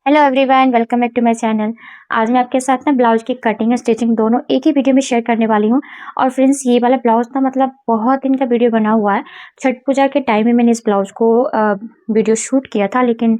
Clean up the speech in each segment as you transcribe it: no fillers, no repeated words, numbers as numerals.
Hello everyone, welcome back to my channel. आज मैं आपके साथ ना ब्लाउज की कटिंग और स्टिचिंग दोनों एक ही वीडियो में शेयर करने वाली हूँ। और फ्रेंड्स, ये वाला ब्लाउज ना मतलब बहुत दिन का वीडियो बना हुआ है। छठ पूजा के टाइम में मैंने इस ब्लाउज को वीडियो शूट किया था, लेकिन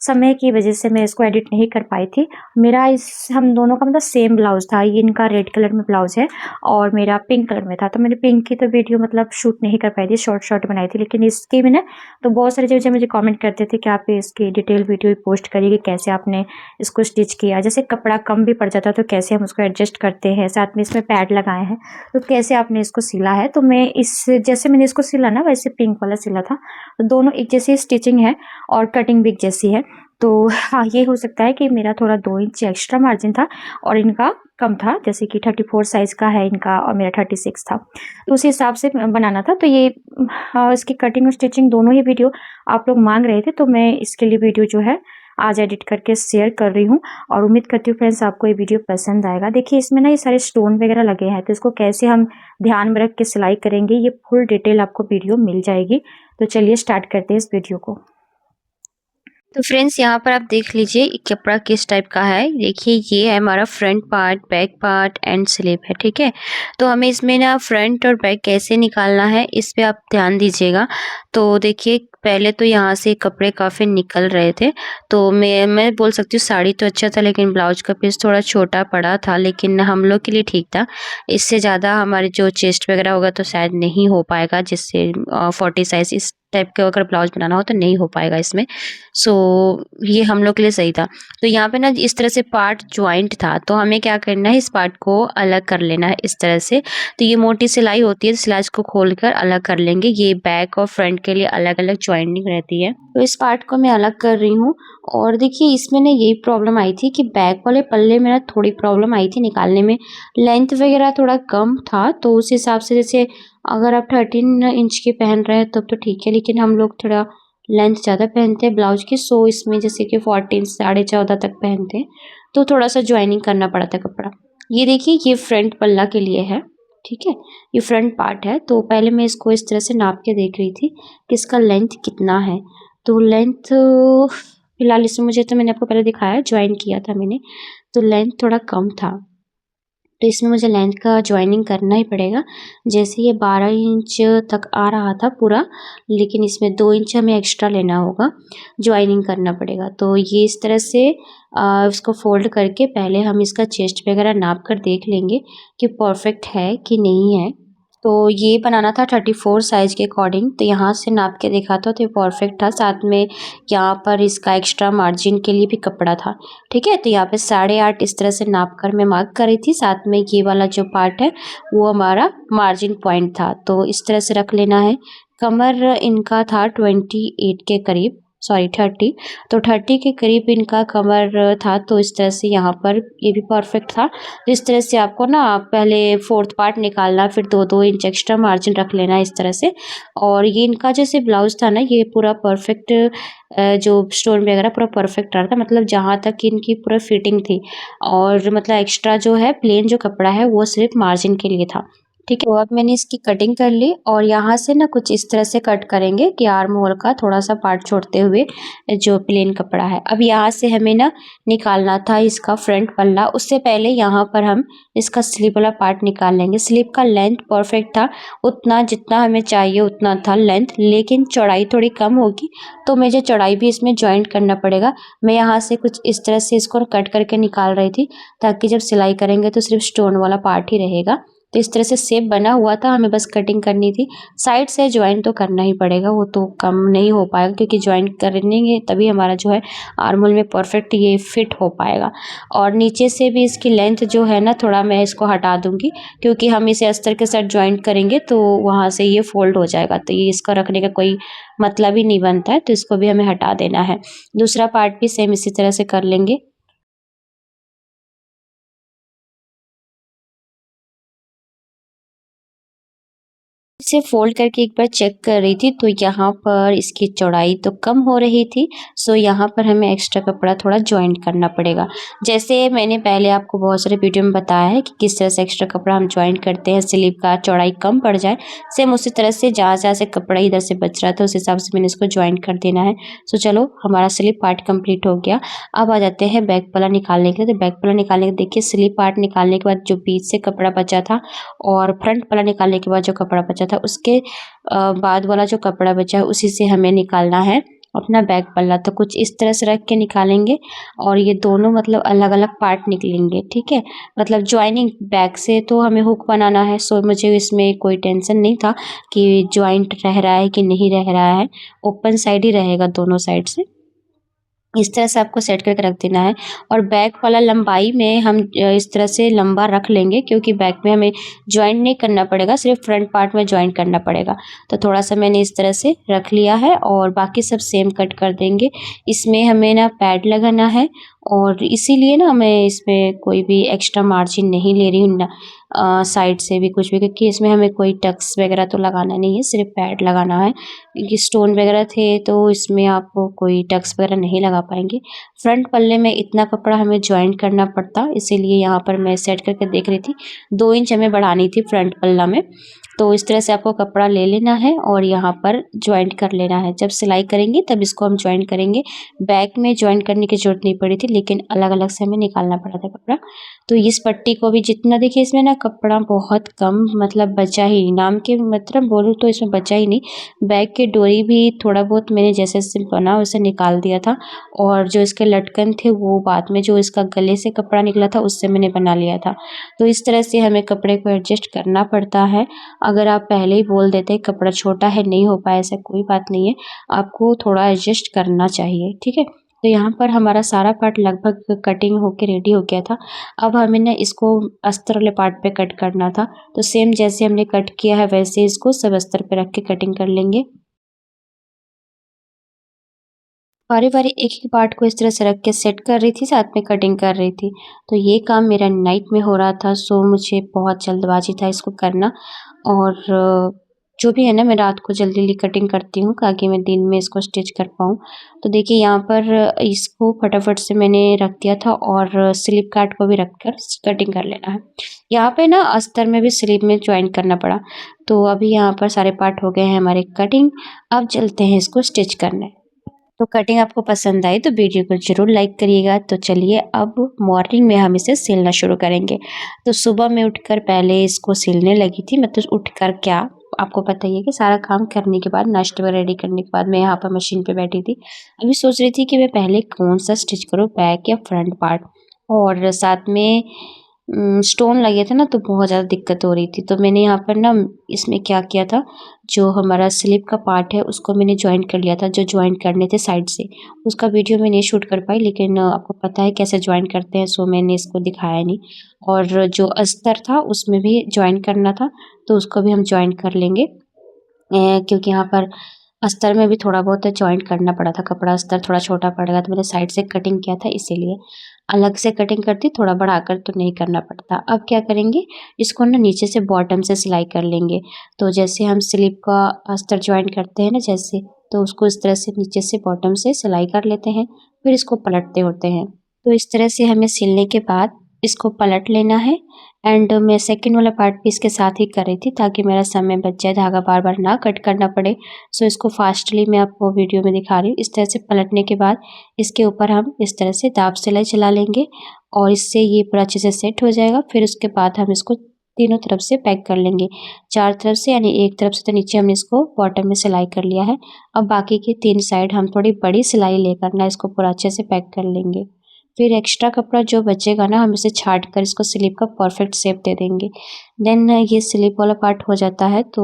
समय की वजह से मैं इसको एडिट नहीं कर पाई थी। मेरा इस हम दोनों का मतलब सेम ब्लाउज था। ये इनका रेड कलर में ब्लाउज है और मेरा पिंक कलर में था, तो मैंने पिंक की तो वीडियो मतलब शूट नहीं कर पाई थी, शॉर्ट बनाई थी। लेकिन इसकी मैंने तो बहुत सारे जो मुझे कमेंट करते थे कि आप इसकी डिटेल वीडियो पोस्ट करिए कि कैसे आपने इसको स्टिच किया। जैसे कपड़ा कम भी पड़ जाता है तो कैसे हम उसको एडजस्ट करते हैं, साथ में इसमें पैड लगाए हैं तो कैसे आपने इसको सिला है। तो मैं इस जैसे मैंने इसको सिला ना वैसे पिंक वाला सिला था, तो दोनों एक जैसी स्टिचिंग है और कटिंग भी एक जैसी है। तो हाँ, ये हो सकता है कि मेरा थोड़ा 2 इंच एक्स्ट्रा मार्जिन था और इनका कम था, जैसे कि 34 साइज का है इनका और मेरा 36 था, तो उसी हिसाब से बनाना था। तो ये इसकी कटिंग और स्टिचिंग दोनों ही वीडियो आप लोग मांग रहे थे, तो मैं इसके लिए वीडियो जो है आज एडिट करके शेयर कर रही हूँ। और उम्मीद करती हूँ फ्रेंड्स आपको ये वीडियो पसंद आएगा। देखिए, इसमें ना ये सारे स्टोन वगैरह लगे हैं, तो इसको कैसे हम ध्यान में रख के सिलाई करेंगे, ये फुल डिटेल आपको वीडियो मिल जाएगी। तो चलिए स्टार्ट करते हैं इस वीडियो को। तो फ्रेंड्स, यहाँ पर आप देख लीजिए ये कपड़ा किस टाइप का है। देखिए, ये है हमारा front part, back part and sleeve है। ठीक है, तो हमें इसमें ना फ्रंट और बैक कैसे निकालना है इस पे आप ध्यान दीजिएगा। तो देखिए, पहले तो यहाँ से कपड़े काफ़ी निकल रहे थे, तो मैं बोल सकती हूँ साड़ी तो अच्छा था, लेकिन ब्लाउज का पीस थोड़ा छोटा पड़ा था, लेकिन हम लोग के लिए ठीक था। इससे ज़्यादा हमारे जो चेस्ट वगैरह होगा तो शायद नहीं हो पाएगा, जिससे 40 साइज इस टाइप का अगर ब्लाउज बनाना हो तो नहीं हो पाएगा इसमें। सो ये हम लोग के लिए सही था। तो यहाँ पे ना इस तरह से पार्ट ज्वाइंट था, तो हमें क्या करना है, इस पार्ट को अलग कर लेना है इस तरह से। तो ये मोटी सिलाई होती है, सिलाई को खोलकर अलग कर लेंगे। ये बैक और फ्रंट के लिए अलग अलग ज्वाइंटिंग रहती है, तो इस पार्ट को मैं अलग कर रही हूँ। और देखिए, इसमें ना यही प्रॉब्लम आई थी कि बैक वाले पल्ले में ना थोड़ी प्रॉब्लम आई थी निकालने में। लेंथ वगैरह थोड़ा कम था, तो उस हिसाब से जैसे अगर आप 13 इंच के पहन रहे हैं तब तो ठीक है, लेकिन हम लोग थोड़ा लेंथ ज़्यादा पहनते हैं ब्लाउज की, सो इसमें जैसे कि 14 14.5 तक पहनते हैं, तो थोड़ा सा ज्वाइनिंग करना पड़ता है कपड़ा। ये देखिए, ये फ्रंट पल्ला के लिए है। ठीक है, ये फ्रंट पार्ट है। तो पहले मैं इसको इस तरह से नाप के देख रही थी कि इसका लेंथ कितना है। तो लेंथ फिलहाल इसमें मुझे, तो मैंने आपको पहले दिखाया, ज्वाइन किया था मैंने, तो लेंथ थोड़ा कम था, तो इसमें मुझे लेंथ का ज्वाइनिंग करना ही पड़ेगा। जैसे ये 12 इंच तक आ रहा था पूरा, लेकिन इसमें 2 इंच हमें एक्स्ट्रा लेना होगा, ज्वाइनिंग करना पड़ेगा। तो ये इस तरह से इसको फोल्ड करके पहले हम इसका चेस्ट वगैरह नाप कर देख लेंगे कि परफेक्ट है कि नहीं है। तो ये बनाना था 34 साइज़ के अकॉर्डिंग, तो यहाँ से नाप के देखा था तो ये परफेक्ट था। साथ में यहाँ पर इसका एक्स्ट्रा मार्जिन के लिए भी कपड़ा था। ठीक है, तो यहाँ पे 8.5 इस तरह से नाप कर मैं मार्क कर रही थी। साथ में ये वाला जो पार्ट है वो हमारा मार्जिन पॉइंट था, तो इस तरह से रख लेना है। कमर इनका था 28 के करीब, सॉरी 30, तो 30 के करीब इनका कमर था। तो इस तरह से यहाँ पर ये भी परफेक्ट था। तो इस तरह से आपको ना पहले 4th पार्ट निकालना, फिर 2-2 इंच एक्स्ट्रा मार्जिन रख लेना इस तरह से। और ये इनका जैसे ब्लाउज था ना, ये पूरा परफेक्ट, जो स्टोन वगैरह पूरा परफेक्ट रहा था, मतलब जहाँ तक इनकी पूरा फिटिंग थी। और मतलब एक्स्ट्रा जो है प्लेन जो कपड़ा है वो सिर्फ मार्जिन के लिए था। ठीक है, तो अब मैंने इसकी कटिंग कर ली और यहाँ से ना कुछ इस तरह से कट करेंगे कि आर्म होल का थोड़ा सा पार्ट छोड़ते हुए, जो प्लेन कपड़ा है। अब यहाँ से हमें ना निकालना था इसका फ्रंट पल्ला। उससे पहले यहाँ पर हम इसका स्लीव वाला पार्ट निकाल लेंगे। स्लीव का लेंथ परफेक्ट था, उतना जितना हमें चाहिए उतना था लेंथ, लेकिन चौड़ाई थोड़ी कम होगी, तो मुझे चौड़ाई भी इसमें जॉइंट करना पड़ेगा। मैं यहाँ से कुछ इस तरह से इसको कट करके निकाल रही थी, ताकि जब सिलाई करेंगे तो सिर्फ स्टोन वाला पार्ट ही रहेगा। तो इस तरह से शेप बना हुआ था, हमें बस कटिंग करनी थी। साइड से ज्वाइंट तो करना ही पड़ेगा, वो तो कम नहीं हो पाएगा, क्योंकि ज्वाइंट करेंगे तभी हमारा जो है आर्म होल में परफेक्ट ये फिट हो पाएगा। और नीचे से भी इसकी लेंथ जो है ना, थोड़ा मैं इसको हटा दूंगी, क्योंकि हम इसे अस्तर के साथ ज्वाइंट करेंगे तो वहाँ से ये फोल्ड हो जाएगा, तो ये इसका रखने का कोई मतलब ही नहीं बनता है, तो इसको भी हमें हटा देना है। दूसरा पार्ट भी सेम इसी तरह से कर लेंगे। इसे फ़ोल्ड करके एक बार चेक कर रही थी तो यहाँ पर इसकी चौड़ाई तो कम हो रही थी, सो यहाँ पर हमें एक्स्ट्रा कपड़ा थोड़ा जॉइंट करना पड़ेगा। जैसे मैंने पहले आपको बहुत सारे वीडियो में बताया है कि किस तरह से एक्स्ट्रा कपड़ा हम जॉइंट करते हैं, स्लीव का चौड़ाई कम पड़ जाए, सेम उसी तरह से जहाँ-जहाँ से कपड़ा इधर से बच रहा था उस हिसाब से मैंने इसको जॉइंट कर देना है। सो चलो हमारा स्लीव पार्ट कंप्लीट हो गया। अब आ जाते हैं बैक पल्ला निकालने के लिए। तो बैक पल्ला निकालने के देखिए स्लीव पार्ट निकालने के बाद जो बीच से कपड़ा बचा था और फ्रंट पल्ला निकालने के बाद जो कपड़ा बचा था उसके बाद वाला जो कपड़ा बचा है उसी से हमें निकालना है अपना बैक पल्ला। तो कुछ इस तरह से रख के निकालेंगे और ये दोनों मतलब अलग-अलग पार्ट निकलेंगे, ठीक है। मतलब जॉइनिंग बैक से तो हमें हुक बनाना है, सो मुझे इसमें कोई टेंशन नहीं था कि जॉइंट रह रहा है कि नहीं रह रहा है, ओपन साइड ही रहेगा दोनों साइड से। इस तरह से आपको सेट करके रख देना है और बैक वाला लंबाई में हम इस तरह से लंबा रख लेंगे क्योंकि बैक में हमें जॉइंट नहीं करना पड़ेगा, सिर्फ फ्रंट पार्ट में जॉइंट करना पड़ेगा। तो थोड़ा सा मैंने इस तरह से रख लिया है और बाकी सब सेम कट कर देंगे। इसमें हमें ना पैड लगाना है और इसीलिए ना मैं इसमें कोई भी एक्स्ट्रा मार्जिन नहीं ले रही हूँ ना साइड से भी कुछ भी, क्योंकि इसमें हमें कोई टक्स वगैरह तो लगाना नहीं है, सिर्फ पैड लगाना है। क्योंकि स्टोन वगैरह थे तो इसमें आप कोई टक्स वगैरह नहीं लगा पाएंगे। फ्रंट पल्ले में इतना कपड़ा हमें जॉइंट करना पड़ता, इसीलिए यहाँ पर मैं सेट करके देख रही थी। 2 इंच हमें बढ़ानी थी फ्रंट पल्ला में। तो इस तरह से आपको कपड़ा ले लेना है और यहाँ पर जॉइंट कर लेना है। जब सिलाई करेंगे तब इसको हम जॉइंट करेंगे। बैक में जॉइंट करने की ज़रूरत नहीं पड़ी थी, लेकिन अलग-अलग से हमें निकालना पड़ा था कपड़ा। तो इस पट्टी को भी जितना देखिए इसमें ना कपड़ा बहुत कम मतलब बचा ही, नाम के मतलब बोलूँ तो इसमें बचा ही नहीं। बैक की डोरी भी थोड़ा बहुत मैंने जैसे बना वैसे निकाल दिया था और जो इसके लटकन थे वो बाद में जो इसका गले से कपड़ा निकला था उससे मैंने बना लिया था। तो इस तरह से हमें कपड़े को एडजस्ट करना पड़ता है। अगर आप पहले ही बोल देते कपड़ा छोटा है नहीं हो पाया, ऐसा कोई बात नहीं है, आपको थोड़ा एडजस्ट करना चाहिए, ठीक है। तो यहाँ पर हमारा सारा पार्ट लगभग कटिंग होके रेडी हो गया था। अब हमें ना इसको अस्तर वाले पार्ट पे कट करना था। तो सेम जैसे हमने कट किया है वैसे इसको सब अस्तर पे रख के कटिंग कर लेंगे। बारी-बारी एक-एक पार्ट को इस तरह से रख के सेट कर रही थी, साथ में कटिंग कर रही थी। तो ये काम मेरा नाइट में हो रहा था, सो मुझे बहुत जल्दबाजी था इसको करना और जो भी है ना मैं रात को जल्दी-जल्दी कटिंग करती हूँ ताकि मैं दिन में इसको स्टिच कर पाऊँ। तो देखिए यहाँ पर इसको फटाफट से मैंने रख दिया था और स्लिप काट को भी रखकर कटिंग कर लेना है। यहाँ पे ना अस्तर में भी स्लीव में जॉइन करना पड़ा। तो अभी यहाँ पर सारे पार्ट हो गए हैं हमारे कटिंग। अब चलते हैं इसको स्टिच करने। तो कटिंग आपको पसंद आई तो वीडियो को ज़रूर लाइक करिएगा। तो चलिए अब मॉर्निंग में हम इसे सिलना शुरू करेंगे। तो सुबह मैं उठकर पहले इसको सिलने लगी थी। मतलब उठकर क्या, आपको पता ही है कि सारा काम करने के बाद नाश्ते वगैरह रेडी करने के बाद मैं यहाँ पर मशीन पे बैठी थी। अभी सोच रही थी कि मैं पहले कौन सा स्टिच करूँ, बैक या फ्रंट पार्ट। और साथ में स्टोन लगे थे ना तो बहुत ज़्यादा दिक्कत हो रही थी। तो मैंने यहाँ पर ना इसमें क्या किया था, जो हमारा स्लीव का पार्ट है उसको मैंने जॉइंट कर लिया था, जो जॉइंट करने थे साइड से। उसका वीडियो मैं नहीं शूट कर पाई, लेकिन आपको पता है कैसे जॉइंट करते हैं, सो मैंने इसको दिखाया नहीं। और जो अस्तर था उसमें भी जॉइंट करना था, तो उसको भी हम जॉइंट कर लेंगे। क्योंकि यहाँ पर अस्तर में भी थोड़ा बहुत जॉइंट करना पड़ा था, कपड़ा अस्तर थोड़ा छोटा पड़ेगा तो मैंने साइड से कटिंग किया था इसीलिए। अलग से कटिंग करती थोड़ा बढ़ाकर तो नहीं करना पड़ता। अब क्या करेंगे, इसको ना नीचे से बॉटम से सिलाई कर लेंगे। तो जैसे हम स्लीव का अस्तर जॉइंट करते हैं ना जैसे, तो उसको इस तरह से नीचे से बॉटम से सिलाई कर लेते हैं, फिर इसको पलटते होते हैं। तो इस तरह से हमें सिलने के बाद इसको पलट लेना है। एंड मैं सेकंड वाला पार्ट भी इसके साथ ही कर रही थी ताकि मेरा समय बच जाए, धागा बार-बार ना कट करना पड़े। सो इसको फास्टली मैं आपको वीडियो में दिखा रही हूँ। इस तरह से पलटने के बाद इसके ऊपर हम इस तरह से दाब सिलाई चला लेंगे और इससे ये पूरा अच्छे से सेट हो जाएगा। फिर उसके बाद हम इसको तीनों तरफ से पैक कर लेंगे, 4 तरफ से, यानी एक तरफ से तो नीचे हमने इसको बॉटम में सिलाई कर लिया है। अब बाकी की 3 साइड हम थोड़ी बड़ी सिलाई लेकर ना इसको पूरा अच्छे से पैक कर लेंगे। फिर एक्स्ट्रा कपड़ा जो बचेगा ना हम इसे छाट कर इसको स्लीव का परफेक्ट शेप दे देंगे। देन ये स्लीव वाला पार्ट हो जाता है। तो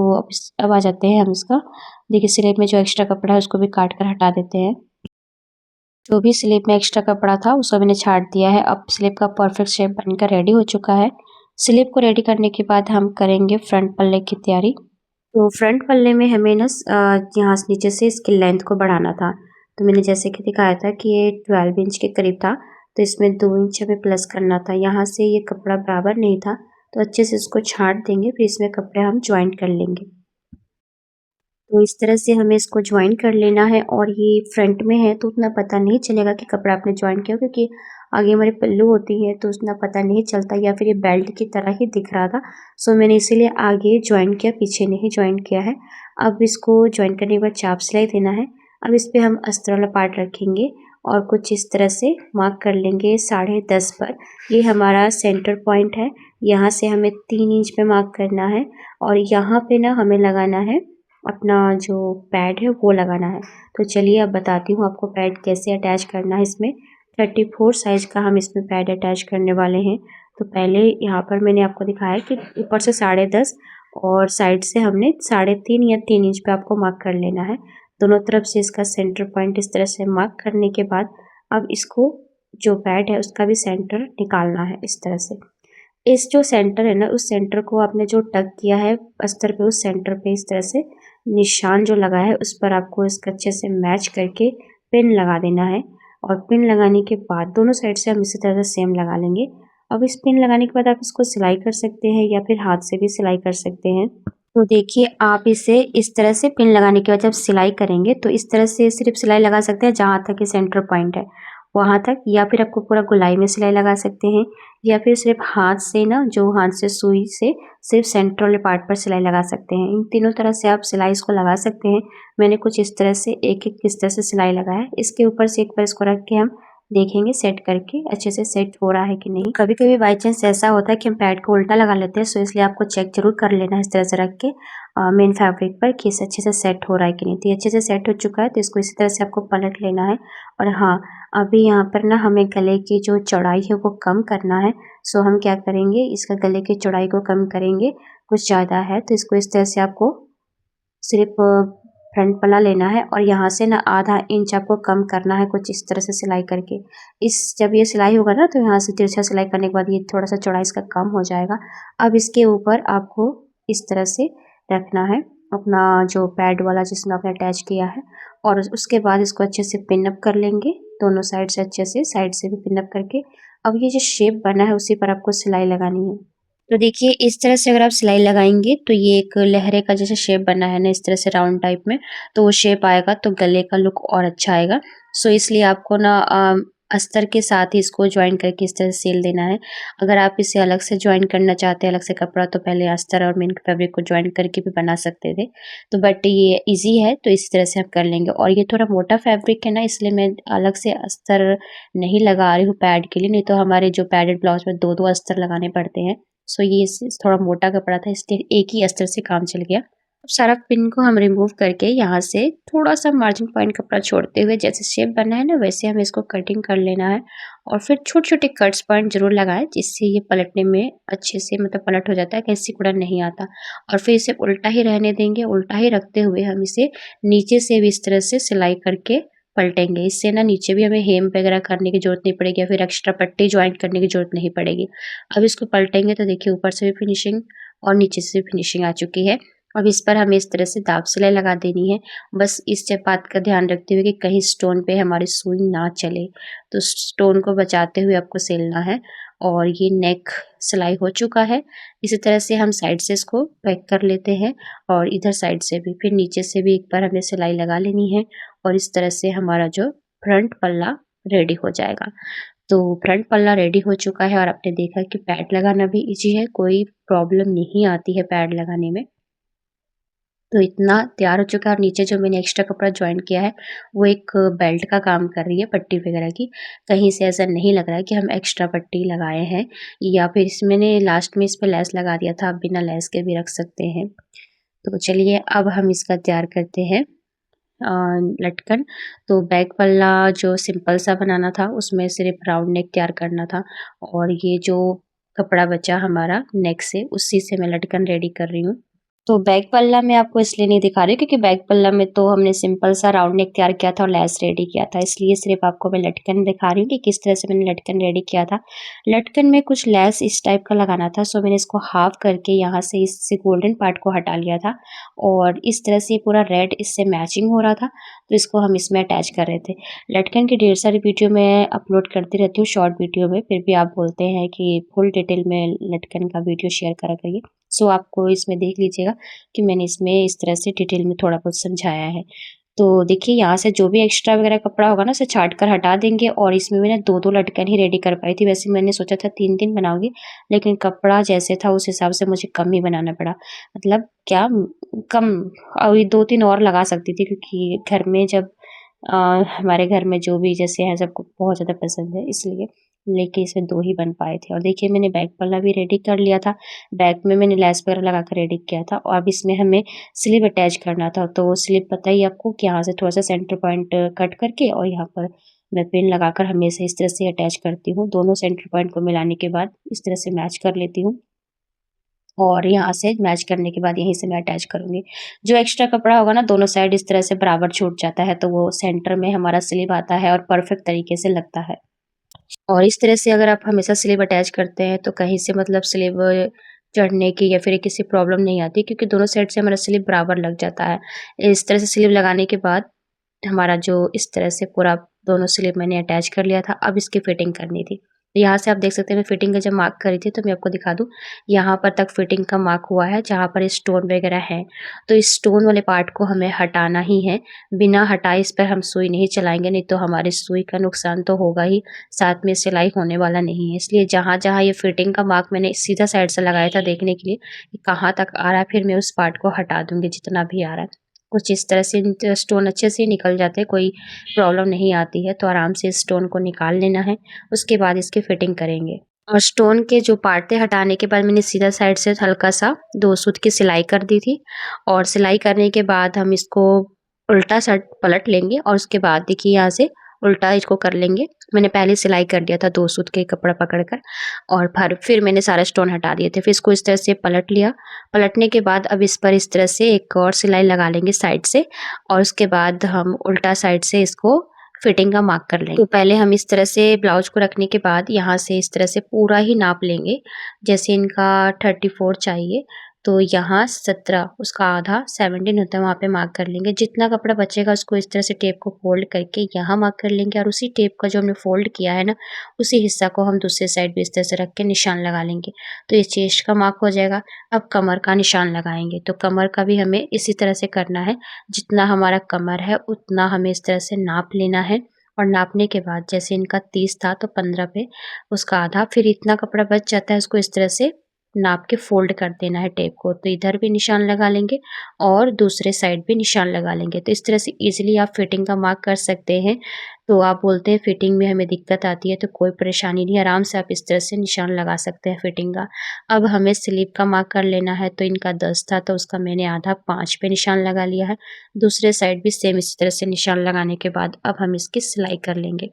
अब आ जाते हैं हम इसका, देखिए स्लीव में जो एक्स्ट्रा कपड़ा है उसको भी काट कर हटा देते हैं। जो भी स्लीव में एक्स्ट्रा कपड़ा था उसको मैंने छाट दिया है। अब स्लीव का परफेक्ट शेप बनकर रेडी हो चुका है। स्लीव को रेडी करने के बाद हम करेंगे फ्रंट पल्ले की तैयारी। तो फ्रंट पल्ले में हमें ना यहाँ से नीचे से इसकी लेंथ को बढ़ाना था। तो मैंने जैसे कि दिखाया था कि ये 12 इंच के करीब था, तो इसमें 2 इंच हमें प्लस करना था। यहाँ से ये कपड़ा बराबर नहीं था तो अच्छे से इसको छाट देंगे, फिर इसमें कपड़े हम जॉइंट कर लेंगे। तो इस तरह से हमें इसको ज्वाइन कर लेना है और ये फ्रंट में है तो उतना पता नहीं चलेगा कि कपड़ा आपने ज्वाइन किया, क्योंकि आगे हमारी पल्लू होती है तो उतना पता नहीं चलता, या फिर ये बेल्ट की तरह ही दिख रहा था। सो मैंने इसीलिए आगे ज्वाइन किया, पीछे नहीं ज्वाइन किया है। अब इसको ज्वाइन करने के बाद चाप सिलाई देना है। अब इस पे हम अस्तर वाला पार्ट रखेंगे और कुछ इस तरह से मार्क कर लेंगे 10.5 पर। ये हमारा सेंटर पॉइंट है, यहाँ से हमें 3 इंच पे मार्क करना है और यहाँ पे ना हमें लगाना है अपना जो पैड है वो लगाना है। तो चलिए अब बताती हूँ आपको पैड कैसे अटैच करना है। इसमें 34 साइज़ का हम इसमें पैड अटैच करने वाले हैं। तो पहले यहाँ पर मैंने आपको दिखाया कि ऊपर से 10.5 और साइड से हमने 3.5 या 3 इंच पे आपको मार्क कर लेना है। दोनों तरफ से इसका सेंटर पॉइंट इस तरह से मार्क करने के बाद अब इसको जो पैड है उसका भी सेंटर निकालना है इस तरह से। इस जो सेंटर है ना, उस सेंटर को आपने जो टक किया है अस्तर पे, उस सेंटर पे इस तरह से निशान जो लगा है उस पर आपको इसका अच्छे से मैच करके पिन लगा देना है। और पिन लगाने के बाद दोनों साइड से हम इसी तरह से सेम लगा लेंगे। अब इस पिन लगाने के बाद आप इसको सिलाई कर सकते हैं या फिर हाथ से भी सिलाई कर सकते हैं। तो देखिए आप इसे इस तरह से पिन लगाने के बाद जब सिलाई करेंगे तो इस तरह से सिर्फ सिलाई लगा सकते हैं जहाँ तक ये सेंटर पॉइंट है वहाँ तक, या फिर आपको पूरा गोलाई में सिलाई लगा सकते हैं, या फिर सिर्फ हाथ से ना, जो हाथ से सुई से सिर्फ सेंटर वाले पार्ट पर सिलाई लगा सकते हैं। इन तीनों तरह से आप सिलाई इसको लगा सकते हैं। मैंने कुछ इस तरह से एक इस तरह से सिलाई लगाया है। इसके ऊपर से एक बार इसको रख के हम देखेंगे सेट करके अच्छे से सेट हो रहा है कि नहीं। कभी कभी बाई चांस ऐसा होता है कि हम पैड को उल्टा लगा लेते हैं, सो इसलिए आपको चेक जरूर कर लेना है इस तरह से रख के मेन फैब्रिक पर कि इसे अच्छे से सेट हो रहा है कि नहीं। तो ये अच्छे से सेट हो चुका है, तो इसको इसी तरह से आपको पलट लेना है। और हाँ, अभी यहाँ पर ना हमें गले की जो चौड़ाई है वो कम करना है। सो हम क्या करेंगे, इसका गले की चौड़ाई को कम करेंगे, कुछ ज़्यादा है तो इसको इस तरह से आपको सिर्फ फ्रंट पल्ला लेना है और यहाँ से ना आधा इंच आपको कम करना है कुछ इस तरह से सिलाई करके। जब ये सिलाई होगा ना तो यहाँ से तिरछा सिलाई करने के बाद ये थोड़ा सा चौड़ाई इसका कम हो जाएगा। अब इसके ऊपर आपको इस तरह से रखना है अपना जो पैड वाला जिसमें आपने अटैच किया है, और उसके बाद इसको अच्छे से पिन अप कर लेंगे दोनों साइड से, अच्छे से साइड से भी पिन अप करके। अब ये जो शेप बना है उसी पर आपको सिलाई लगानी है। तो देखिए इस तरह से अगर आप सिलाई लगाएंगे तो ये एक लहरे का जैसे शेप बना है ना, इस तरह से राउंड टाइप में, तो वो शेप आएगा तो गले का लुक और अच्छा आएगा। सो इसलिए आपको ना अस्तर के साथ ही इसको ज्वाइन करके इस तरह से सिल देना है। अगर आप इसे अलग से ज्वाइन करना चाहते हैं अलग से कपड़ा, तो पहले अस्तर और मेन फैब्रिक को ज्वाइन करके भी बना सकते थे, तो बट ये इजी है तो इस तरह से हम कर लेंगे। और ये थोड़ा मोटा फैब्रिक है ना, इसलिए मैं अलग से अस्तर नहीं लगा रही हूँ पैड के लिए, नहीं तो हमारे जो पैडेड ब्लाउज में 2-2 अस्तर लगाने पड़ते हैं। सो ये थोड़ा मोटा कपड़ा था इसलिए एक ही अस्तर से काम चल गया। अब सारा पिन को हम रिमूव करके यहाँ से थोड़ा सा मार्जिन पॉइंट कपड़ा छोड़ते हुए जैसे शेप बना है ना वैसे हमें इसको कटिंग कर लेना है। और फिर छोटे छोटे कट्स पॉइंट जरूर लगाएं जिससे ये पलटने में अच्छे से मतलब पलट हो जाता है, कहीं सिकुड़न नहीं आता। और फिर इसे उल्टा ही रहने देंगे, उल्टा ही रखते हुए हम इसे नीचे से भी इस तरह से सिलाई करके पलटेंगे। इससे ना नीचे भी हमें हेम वगैरह करने की जरूरत नहीं पड़ेगी या फिर एक्स्ट्रा पट्टी ज्वाइंट करने की जरूरत नहीं पड़ेगी। अब इसको पलटेंगे तो देखिए ऊपर से भी फिनिशिंग और नीचे से भी फिनिशिंग आ चुकी है। अब इस पर हमें इस तरह से दाब सिलाई लगा देनी है। बस इस बात का ध्यान रखते हुए कि कहीं स्टोन पे हमारी सुई ना चले, तो स्टोन को बचाते हुए आपको सिलना है। और ये नेक सिलाई हो चुका है। इसी तरह से हम साइड से इसको पैक कर लेते हैं और इधर साइड से भी, फिर नीचे से भी एक बार हमें सिलाई लगा लेनी है। और इस तरह से हमारा जो फ्रंट पल्ला रेडी हो जाएगा। तो फ्रंट पल्ला रेडी हो चुका है और आपने देखा कि पैड लगाना भी इजी है, कोई प्रॉब्लम नहीं आती है पैड लगाने में। तो इतना तैयार हो चुका है। और नीचे जो मैंने एक्स्ट्रा कपड़ा ज्वाइन किया है वो एक बेल्ट का काम कर रही है, पट्टी वगैरह की। कहीं से ऐसा नहीं लग रहा है कि हम एक्स्ट्रा पट्टी लगाए हैं, या फिर मैंने लास्ट में इस पर लेस लगा दिया था, आप बिना लेस के भी रख सकते हैं। तो चलिए अब हम इसका तैयार करते हैं लटकन। तो बैक पल्ला जो सिंपल सा बनाना था उसमें सिर्फ राउंड नेक तैयार करना था, और ये जो कपड़ा बचा हमारा नेक से उसी से मैं लटकन रेडी कर रही हूँ। तो बैक पल्ला मैं आपको इसलिए नहीं दिखा रही क्योंकि बैक पल्ला में तो हमने सिंपल सा राउंड नेक तैयार किया था और लेस रेडी किया था, इसलिए सिर्फ आपको मैं लटकन दिखा रही हूँ कि किस तरह से मैंने लटकन रेडी किया था। लटकन में कुछ लेस इस टाइप का लगाना था, सो मैंने इसको हाफ करके यहाँ से इससे गोल्डन पार्ट को हटा लिया था और इस तरह से पूरा रेड इससे मैचिंग हो रहा था, तो इसको हम इसमें अटैच कर रहे थे। लटकन की ढेर सारी वीडियो मैं अपलोड करती रहती हूँ शॉर्ट वीडियो में, फिर भी आप बोलते हैं कि फुल डिटेल में लटकन का वीडियो शेयर करा करिए, सो आपको इसमें देख लीजिएगा कि मैंने इसमें इस तरह से डिटेल में थोड़ा बहुत समझाया है। तो देखिए यहाँ से जो भी एक्स्ट्रा वगैरह कपड़ा होगा ना उसे छाँट कर हटा देंगे और इसमें मैंने 2-2 लटकन ही रेडी कर पाई थी। वैसे मैंने सोचा था 3-3 बनाऊँगी, लेकिन कपड़ा जैसे था उस हिसाब से मुझे कम ही बनाना पड़ा। मतलब क्या कम अभी 2-3 और लगा सकती थी, क्योंकि घर में जब अ, हमारे घर में जो भी जैसे हैं सबको बहुत ज़्यादा पसंद है, इसलिए। लेकिन इसमें 2 ही बन पाए थे और देखिए मैंने बैक पल्ला भी रेडी कर लिया था। बैक में मैंने लेस वगैरह लगा कर रेडी किया था और अब इसमें हमें स्लीव अटैच करना था। तो वो स्लीव पता ही आपको कि यहाँ से थोड़ा-सा सेंटर पॉइंट कट करके और यहाँ पर मैं पिन लगाकर हमेशा इस तरह से अटैच करती हूँ। दोनों सेंटर पॉइंट को मिलाने के बाद इस तरह से मैच कर लेती हूँ और यहाँ से मैच करने के बाद यहीं से मैं अटैच करूँगी। जो एक्स्ट्रा कपड़ा होगा ना दोनों साइड इस तरह से बराबर छूट जाता है, तो वो सेंटर में हमारा स्लीव आता है और परफेक्ट तरीके से लगता है। और इस तरह से अगर आप हमेशा स्लीव अटैच करते हैं तो कहीं से मतलब स्लीव चढ़ने की या फिर किसी प्रॉब्लम नहीं आती, क्योंकि दोनों साइड से हमारा स्लीव बराबर लग जाता है। इस तरह से स्लीव लगाने के बाद हमारा जो इस तरह से पूरा दोनों स्लीव मैंने अटैच कर लिया था, अब इसकी फिटिंग करनी थी। तो यहाँ से आप देख सकते हैं मैं फिटिंग का जब मार्क करी थी तो मैं आपको दिखा दूँ, यहाँ पर तक फिटिंग का मार्क हुआ है जहाँ पर स्टोन वगैरह है। तो इस स्टोन वाले पार्ट को हमें हटाना ही है, बिना हटाए इस पर हम सुई नहीं चलाएँगे, नहीं तो हमारी सुई का नुकसान तो होगा ही, साथ में सिलाई होने वाला नहीं है। इसलिए जहाँ-जहाँ ये फिटिंग का मार्क मैंने सीधा साइड से लगाया था देखने के लिए कि कहाँ तक आ रहा है, फिर मैं उस पार्ट को हटा दूँगी जितना भी आ रहा है। कुछ इस तरह से स्टोन अच्छे से निकल जाते हैं, कोई प्रॉब्लम नहीं आती है, तो आराम से इस स्टोन को निकाल लेना है, उसके बाद इसकी फिटिंग करेंगे। और स्टोन के जो पार्ट थे हटाने के बाद मैंने सीधा साइड से हल्का-सा 2 सूत की सिलाई कर दी थी और सिलाई करने के बाद हम इसको उल्टा साइड पलट लेंगे और उसके बाद देखिए यहाँ से उल्टा इसको कर लेंगे। मैंने पहले सिलाई कर दिया था 2 सूत के कपड़ा पकड़कर और फिर मैंने सारा स्टोन हटा दिए थे। फिर इसको इस तरह से पलट लिया। पलटने के बाद अब इस पर इस तरह से एक और सिलाई लगा लेंगे साइड से और उसके बाद हम उल्टा साइड से इसको फिटिंग का मार्क कर लेंगे। तो पहले हम इस तरह से ब्लाउज को रखने के बाद यहाँ से इस तरह से पूरा ही नाप लेंगे। जैसे इनका 34 चाहिए तो यहाँ 17 उसका आधा 17 होता है, वहाँ पे मार्क कर लेंगे। जितना कपड़ा बचेगा उसको इस तरह से टेप को फोल्ड करके यहाँ मार्क कर लेंगे और उसी टेप का जो हमने फोल्ड किया है ना, उसी हिस्सा को हम दूसरे साइड भी इस तरह से रख के निशान लगा लेंगे। तो ये चेस्ट का मार्क हो जाएगा। अब कमर का निशान लगाएंगे, तो कमर का भी हमें इसी तरह से करना है। जितना हमारा कमर है उतना हमें इस तरह से नाप लेना है और नापने के बाद जैसे इनका 30 था तो 15 पे उसका आधा, फिर इतना कपड़ा बच जाता है उसको इस तरह से नाप के फोल्ड कर देना है टेप को। तो इधर भी निशान लगा लेंगे और दूसरे साइड भी निशान लगा लेंगे। तो इस तरह से इजीली आप फिटिंग का मार्क कर सकते हैं। तो आप बोलते हैं फिटिंग में हमें दिक्कत आती है, तो कोई परेशानी नहीं, आराम से आप इस तरह से निशान लगा सकते हैं फिटिंग का। अब हमें स्लीव का मार्क कर लेना है, तो इनका 10 था तो उसका मैंने आधा 5 पे निशान लगा लिया है। दूसरे साइड भी सेम इसी तरह से निशान लगाने के बाद अब हम इसकी सिलाई कर लेंगे।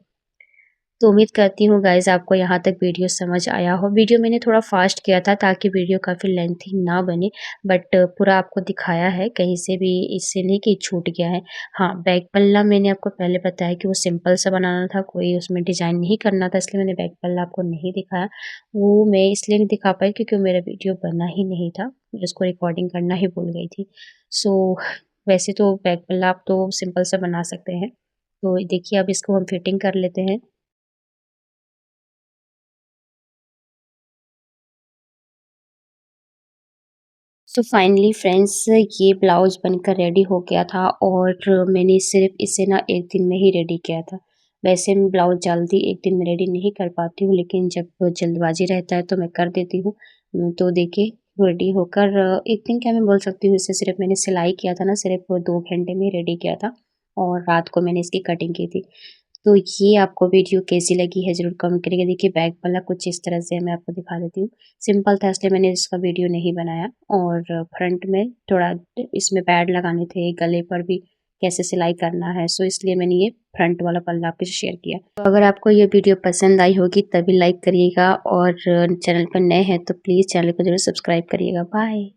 तो उम्मीद करती हूँ गाइज़ आपको यहाँ तक वीडियो समझ आया हो। वीडियो मैंने थोड़ा फ़ास्ट किया था ताकि वीडियो काफ़ी लेंथी ना बने, बट पूरा आपको दिखाया है, कहीं से भी इससे नहीं कि छूट गया है। हाँ, बैक पल्ला मैंने आपको पहले बताया कि वो सिंपल सा बनाना था, कोई उसमें डिज़ाइन नहीं करना था, इसलिए मैंने बैक पल्ला आपको नहीं दिखाया। वो मैं इसलिए नहीं दिखा पाई क्योंकि मेरा वीडियो बना ही नहीं था, मैं उसको रिकॉर्डिंग करना ही भूल गई थी। सो वैसे तो बैक पल्ला आप तो सिंपल सा बना सकते हैं। तो देखिए अब इसको हम फिटिंग कर लेते हैं। सो फाइनली फ्रेंड्स ये ब्लाउज़ बनकर रेडी हो गया था और मैंने सिर्फ़ इसे ना 1 दिन में ही रेडी किया था। वैसे मैं ब्लाउज़ जल्दी 1 दिन में रेडी नहीं कर पाती हूँ, लेकिन जब जल्दबाज़ी रहता है तो मैं कर देती हूँ। तो देखिए रेडी होकर 1 दिन क्या मैं बोल सकती हूँ, इसे सिर्फ़ मैंने सिलाई किया था ना, सिर्फ़ 2 घंटे में रेडी किया था और रात को मैंने इसकी कटिंग की थी। तो ये आपको वीडियो कैसी लगी है ज़रूर कमेंट करिएगा। देखिए बैक वाला कुछ इस तरह से मैं आपको दिखा देती हूँ। सिंपल था इसलिए मैंने इसका वीडियो नहीं बनाया और फ्रंट में थोड़ा इसमें पैड लगाने थे, गले पर भी कैसे सिलाई करना है, सो इसलिए मैंने ये फ्रंट वाला पल्ला आपके शेयर किया। तो अगर आपको ये वीडियो पसंद आई होगी तभी लाइक करिएगा और चैनल पर नए हैं तो प्लीज़ चैनल को ज़रूर सब्सक्राइब करिएगा। बाय।